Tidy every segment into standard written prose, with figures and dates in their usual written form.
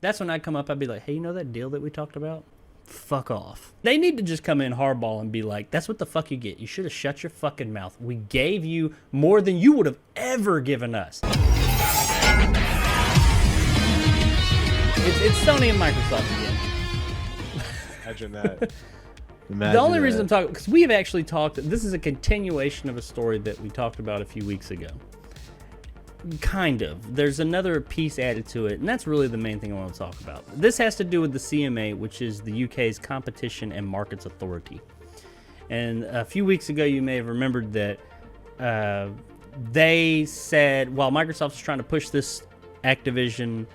That's when I'd come up, I'd be like, hey, you know that deal that we talked about? Fuck off. They need to just come in hardball and be like, that's what the fuck you get. You should have shut your fucking mouth. We gave you more than you would have ever given us. It's Sony and Microsoft again. Imagine that. The only reason I'm talking, because we have actually talked, this is a continuation of a story that we talked about a few weeks ago. Kind of. There's another piece added to it, and that's really the main thing I want to talk about. This has to do with the CMA, which is the UK's Competition and Markets Authority. And a few weeks ago, you may have remembered that they said, while Microsoft's trying to push this Activision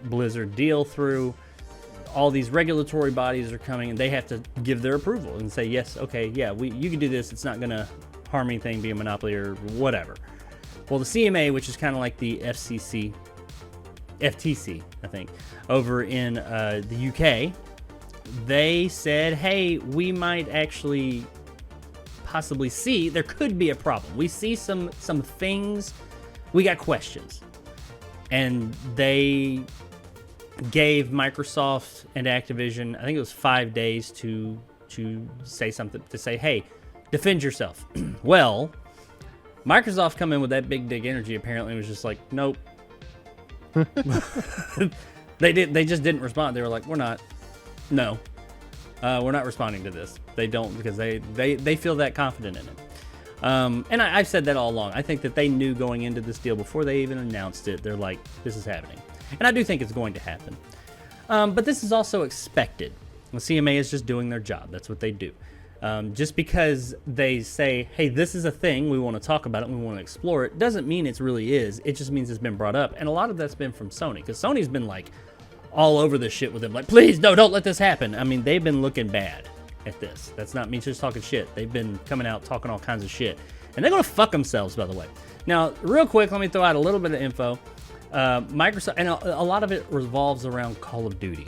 Blizzard deal through, all these regulatory bodies are coming and they have to give their approval and say, yes, okay, yeah, you can do this. It's not going to harm anything, be a monopoly or whatever. Well, the CMA, which is kind of like the FTC, I think, over in the UK, they said, hey, we might actually possibly see there could be a problem. We see some things, we got questions. And they gave Microsoft and Activision, I think it was 5 days to say something, to say, hey, defend yourself. Well, Microsoft come in with that big dick energy apparently and was just like, nope. They just didn't respond. They were like, we're not responding to this. They don't, because they feel that confident in it. And I've said that all along. I think that they knew going into this deal before they even announced it. They're like, this is happening. And I do think it's going to happen. But this is also expected. The CMA is just doing their job. That's what they do. Just because they say, hey, this is a thing, we want to talk about it, we want to explore it, doesn't mean it really is. It just means it's been brought up. And a lot of that's been from Sony, because Sony's been like all over this shit with them. Like, please, no, don't let this happen. I mean, they've been looking bad at this. That's not me just talking shit. They've been coming out talking all kinds of shit. And they're going to fuck themselves, by the way. Now, real quick, let me throw out a little bit of info. Microsoft, and a lot of it revolves around Call of Duty.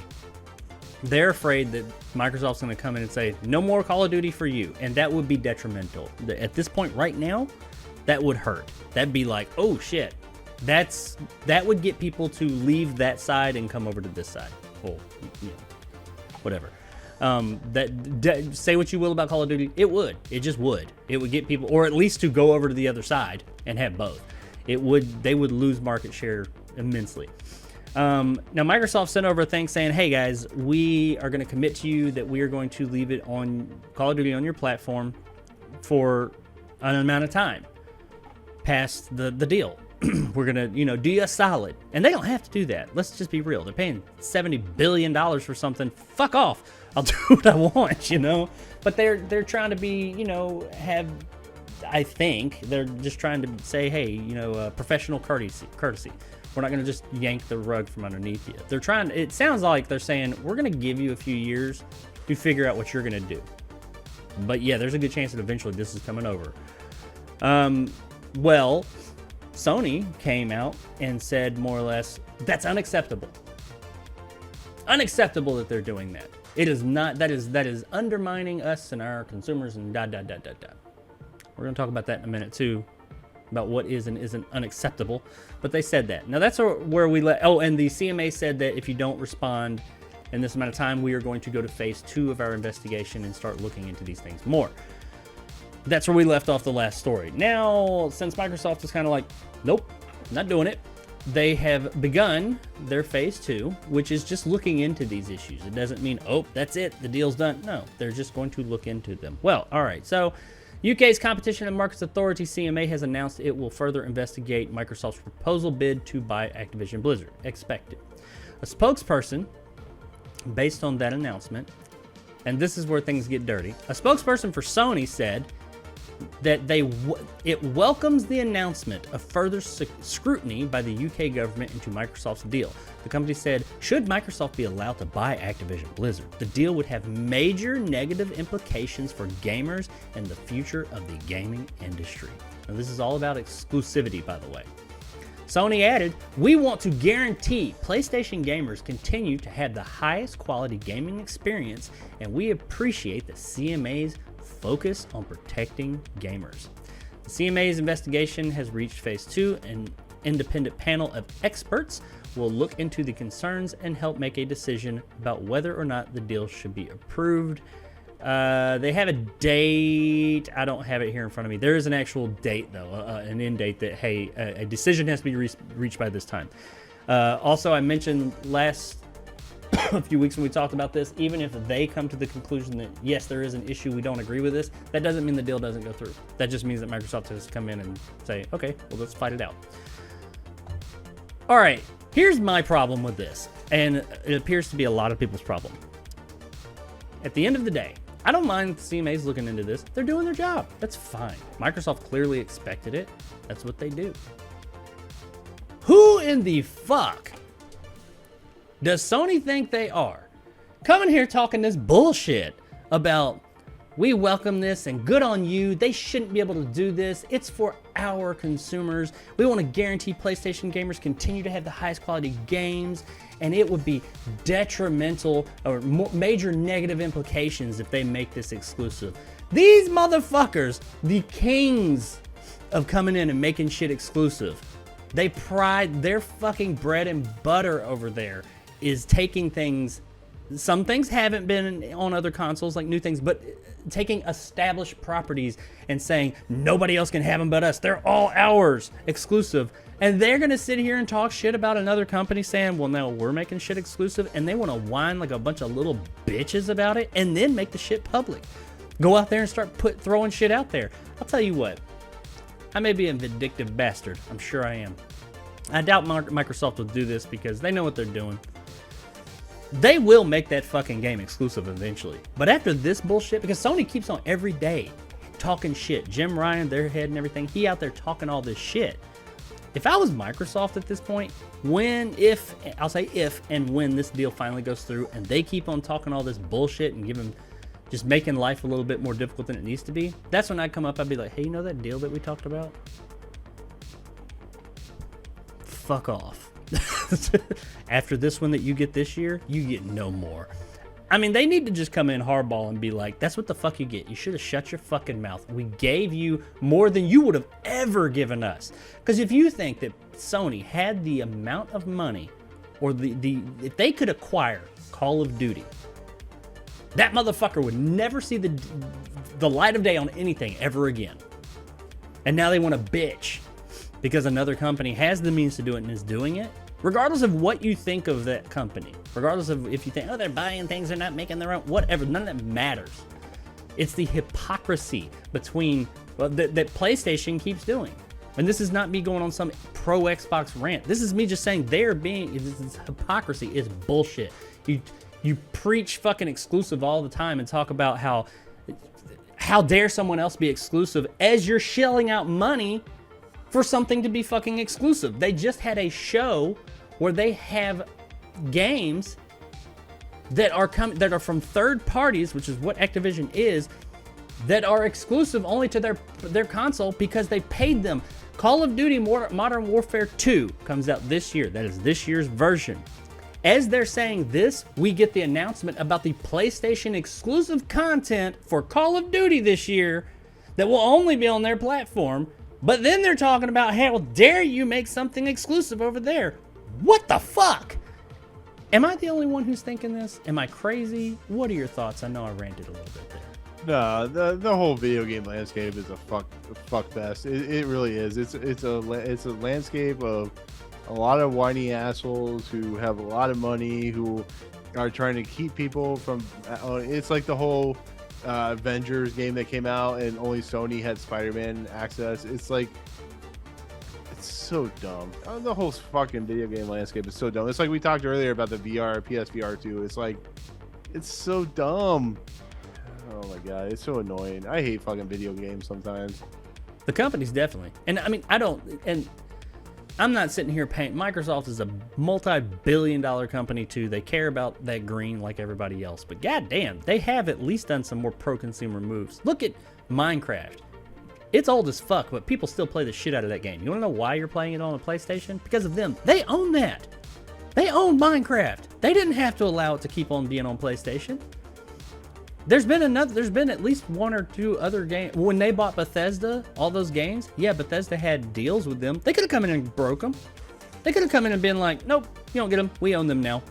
They're afraid that Microsoft's going to come in and say, no more Call of Duty for you. And that would be detrimental. At this point right now, that would hurt. That'd be like, oh shit. That would get people to leave that side and come over to this side. Well, you know, whatever. Say what you will about Call of Duty. It would. It just would. It would get people, or at least to go over to the other side and have both. They would lose market share immensely. Now, Microsoft sent over a thing saying, hey guys, we are going to commit to you that we are going to leave it on Call of Duty on your platform for an amount of time past the deal. We're going to, do you a solid. And they don't have to do that. Let's just be real. They're paying $70 billion for something. Fuck off. I'll do what I want, But they're trying to be, I think they're just trying to say, hey, professional courtesy. We're not going to just yank the rug from underneath you. They're trying. It sounds like they're saying, we're going to give you a few years to figure out what you're going to do. But yeah, there's a good chance that eventually this is coming over. Well, Sony came out and said more or less, that's unacceptable. Unacceptable that they're doing that. It is not. That is undermining us and our consumers and da. We're going to talk about that in a minute too, about what is and isn't unacceptable. But they said that. Now that's where we let. Oh, and the CMA said that if you don't respond in this amount of time, we are going to go to phase 2 of our investigation and start looking into these things more. That's where we left off the last story. Now, since Microsoft is kind of like, nope, not doing it, they have begun their phase 2, which is just looking into these issues. It doesn't mean, oh, that's it, the deal's done. No, they're just going to look into them. Well, all right, so UK's Competition and Markets Authority, CMA, has announced it will further investigate Microsoft's proposal bid to buy Activision Blizzard. Expected. A spokesperson, based on that announcement, and this is where things get dirty, a spokesperson for Sony said that it welcomes the announcement of further scrutiny by the UK government into Microsoft's deal. The company said, should Microsoft be allowed to buy Activision Blizzard, the deal would have major negative implications for gamers and the future of the gaming industry. Now, this is all about exclusivity, by the way. Sony added, we want to guarantee PlayStation gamers continue to have the highest quality gaming experience, and we appreciate the CMA's focus on protecting gamers. The CMA's investigation has reached phase 2. An independent panel of experts will look into the concerns and help make a decision about whether or not the deal should be approved. They have a date. I don't have it here in front of me. There is an actual date, though, an end date that, hey, a decision has to be reached by this time. Also, I mentioned a few weeks when we talked about this, even if they come to the conclusion that, yes, there is an issue, we don't agree with this, that doesn't mean the deal doesn't go through. That just means that Microsoft has to come in and say, okay, well, let's fight it out. All right, here's my problem with this, and it appears to be a lot of people's problem. At the end of the day, I don't mind CMA's looking into this. They're doing their job. That's fine. Microsoft clearly expected it. That's what they do. Who in the fuck does Sony think they are? Coming here talking this bullshit about we welcome this and good on you. They shouldn't be able to do this. It's for our consumers. We want to guarantee PlayStation gamers continue to have the highest quality games, and it would be detrimental or major negative implications if they make this exclusive. These motherfuckers, the kings of coming in and making shit exclusive, they pride their fucking bread and butter over there is taking things. Some things haven't been on other consoles, like new things, but taking established properties and saying nobody else can have them but us. They're all ours, exclusive. And they're going to sit here and talk shit about another company saying, well, no, we're making shit exclusive. And they want to whine like a bunch of little bitches about it and then make the shit public. Go out there and start throwing shit out there. I'll tell you what, I may be a vindictive bastard. I'm sure I am. I doubt Microsoft will do this because they know what they're doing. They will make that fucking game exclusive eventually. But after this bullshit, because Sony keeps on every day talking shit. Jim Ryan, their head and everything, he out there talking all this shit. If I was Microsoft at this point, I'll say if and when this deal finally goes through and they keep on talking all this bullshit and just making life a little bit more difficult than it needs to be, that's when I'd come up, I'd be like, hey, you know that deal that we talked about? Fuck off. After this one that you get this year, you get no more. I mean, they need to just come in hardball and be like, that's what the fuck you get. You should have shut your fucking mouth. We gave you more than you would have ever given us. Because if you think that Sony had the amount of money, or if they could acquire Call of Duty, that motherfucker would never see the light of day on anything ever again. And now they want to bitch because another company has the means to do it and is doing it. Regardless of what you think of that company, regardless of if you think, oh, they're buying things, they're not making their own, whatever, none of that matters. It's the hypocrisy between, that PlayStation keeps doing. And this is not me going on some pro Xbox rant. This is me just saying this is hypocrisy. It's bullshit. You preach fucking exclusive all the time and talk about how dare someone else be exclusive as you're shelling out money for something to be fucking exclusive. They just had a show where they have games that are from third parties, which is what Activision is, that are exclusive only to their console because they paid them. Call of Duty Modern Warfare 2 comes out this year. That is this year's version. As they're saying this, we get the announcement about the PlayStation exclusive content for Call of Duty this year that will only be on their platform. But then they're talking about, how dare you make something exclusive over there? What the fuck? Am I the only one who's thinking this? Am I crazy? What are your thoughts? I know I ranted a little bit there. No, the whole video game landscape is a fuck fest. It really is. It's a landscape of a lot of whiny assholes who have a lot of money, who are trying to keep people from. It's like the whole Avengers game that came out and only Sony had Spider-Man access. It's like, it's so dumb. The whole fucking video game landscape is so dumb. It's like we talked earlier about the PSVR 2. It's like, it's so dumb. Oh my god, it's so annoying. I hate fucking video games sometimes. The company's definitely, and I mean, I'm not sitting here paying. Microsoft is a multi-billion-dollar company too. They care about that green like everybody else. But goddamn, they have at least done some more pro-consumer moves. Look at Minecraft. It's old as fuck, but people still play the shit out of that game. You want to know why you're playing it on a PlayStation? Because of them. They own that. They own Minecraft. They didn't have to allow it to keep on being on PlayStation. There's been at least one or two other games. When they bought Bethesda, all those games, yeah, Bethesda had deals with them. They could have come in and broke them. They could have come in and been like, nope, you don't get them. We own them now.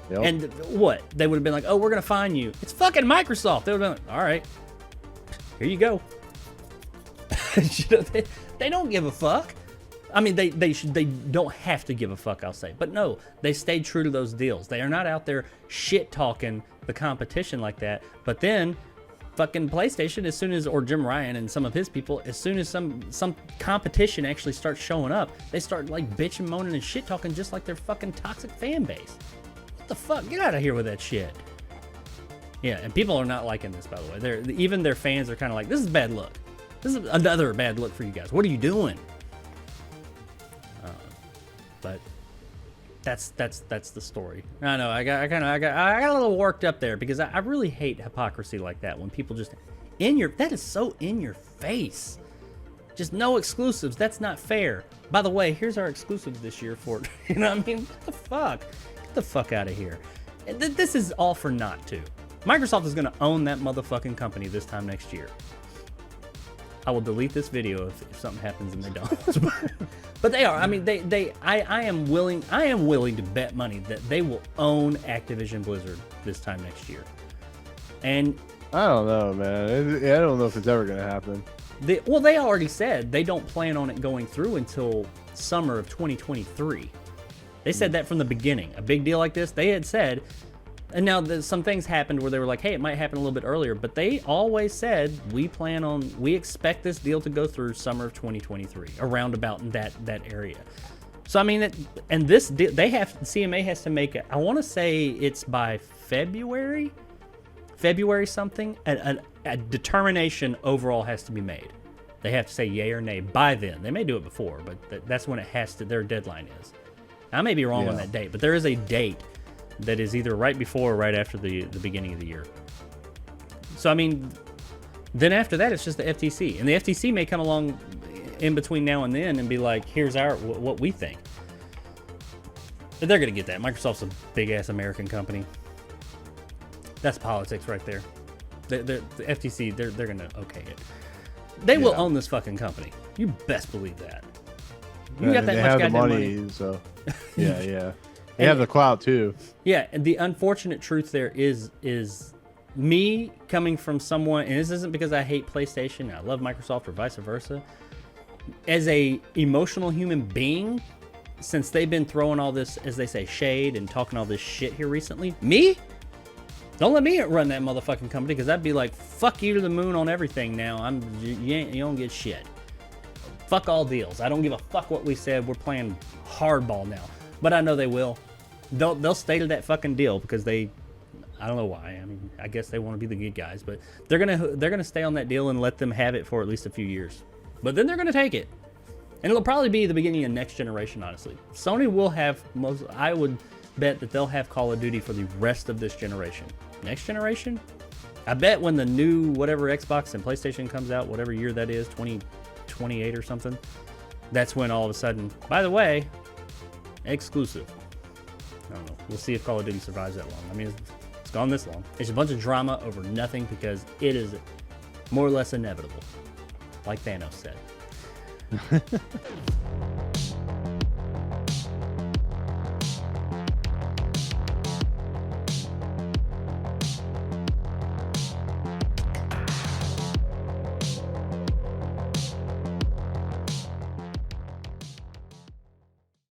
Yep. And what? They would have been like, oh, we're going to fine you. It's fucking Microsoft. They would have been like, all right, here you go. They don't give a fuck. I mean, they don't have to give a fuck, I'll say. But no, they stayed true to those deals. They are not out there shit-talking the competition like that. But then fucking PlayStation, as soon as, or Jim Ryan and some of his people, as soon as some competition actually starts showing up, they start like bitching, moaning, and shit talking just like their fucking toxic fan base. What the fuck? Get out of here with that shit. Yeah, and people are not liking this, by the way. Even their fans are kind of like, this is bad luck. This is another bad look for you guys. What are you doing? But that's the story. I know I got a little worked up there because I really hate hypocrisy like that when people just that is so in your face. Just no exclusives. That's not fair. By the way, here's our exclusives this year for you know what I mean? What the fuck? Get the fuck out of here. This is all for naught too. Microsoft is gonna own that motherfucking company this time next year. I will delete this video if something happens and they don't. But they are. I mean, I am willing to bet money that they will own Activision Blizzard this time next year. And I don't know, man. I don't know if it's ever gonna happen. They already said they don't plan on it going through until summer of 2023. They said that from the beginning. A big deal like this, they had said. And now some things happened where they were like, hey, it might happen a little bit earlier, but they always said we expect this deal to go through summer of 2023, around about in that area. So I mean, and this deal, CMA has to make it. I want to say it's by February something. A determination overall has to be made. They have to say yay or nay by then. They may do it before, but that's when it has to. Their deadline is. I may be wrong on that date, but there is a date that is either right before or right after the beginning of the year. So, I mean, then after that, it's just the FTC. And the FTC may come along in between now and then and be like, here's what we think. But they're going to get that. Microsoft's a big-ass American company. That's politics right there. The FTC, they're going to okay it. They will own this fucking company. You best believe that. You got that much goddamn money. So, yeah. They have the clout too. Yeah, and the unfortunate truth there is me coming from someone, and this isn't because I hate PlayStation, I love Microsoft, or vice versa. As a emotional human being, since they've been throwing all this, as they say, shade and talking all this shit here recently, me? Don't let me run that motherfucking company, because I'd be like, fuck you to the moon on everything now. You don't get shit. Fuck all deals. I don't give a fuck what we said. We're playing hardball now. But I know they will. They'll stay to that fucking deal because I don't know why. I mean, I guess they want to be the good guys, but they're gonna stay on that deal and let them have it for at least a few years. But then they're gonna take it, and it'll probably be the beginning of next generation. Honestly, Sony will have I would bet that they'll have Call of Duty for the rest of this generation. Next generation, I bet when the new whatever Xbox and PlayStation comes out, whatever year that is, 2028 or something, that's when all of a sudden, by the way, exclusive. I don't know. We'll see if Call of Duty survives that long. I mean, it's gone this long. It's a bunch of drama over nothing because it is more or less inevitable, like Thanos said.